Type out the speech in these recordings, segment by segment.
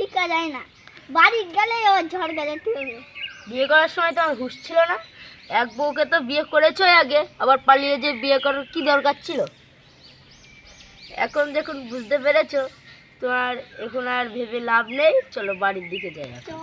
টিকা যায় না, বাড়ি গেলে ও ঝড় গেলে টিকবে। বিয়ে করার সময় তো আমার হুঁশ ছিল না। এক বউকে তো বিয়ে করেছো আগে, আবার পালিয়ে যে বিয়ে করার কি দরকার ছিল? এখন যখন বুঝতে পেরেছো, তোমার এখন আর ভেবে লাভ নেই। চলো বাড়ির দিকে যাই এখন।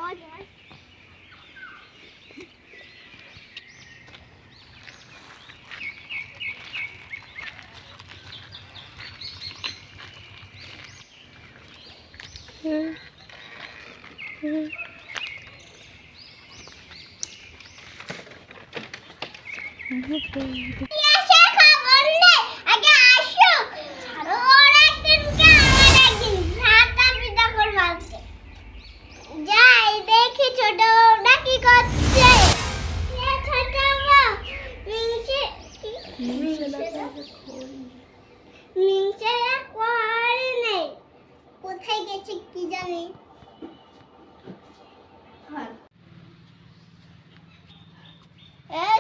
কোথায় গেছে কি জানি।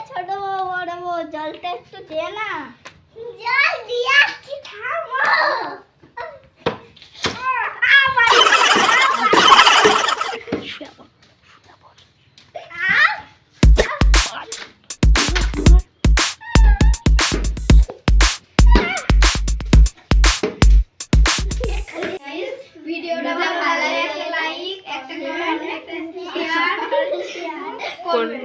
ছোট বউ বড় বউ জলটা একটু দে না। জল দিয়ে আসছি, থামো। ভিডিওটা ভালো লাগলে লাইক, একটা কমেন্ট, একটা শেয়ার করবেন।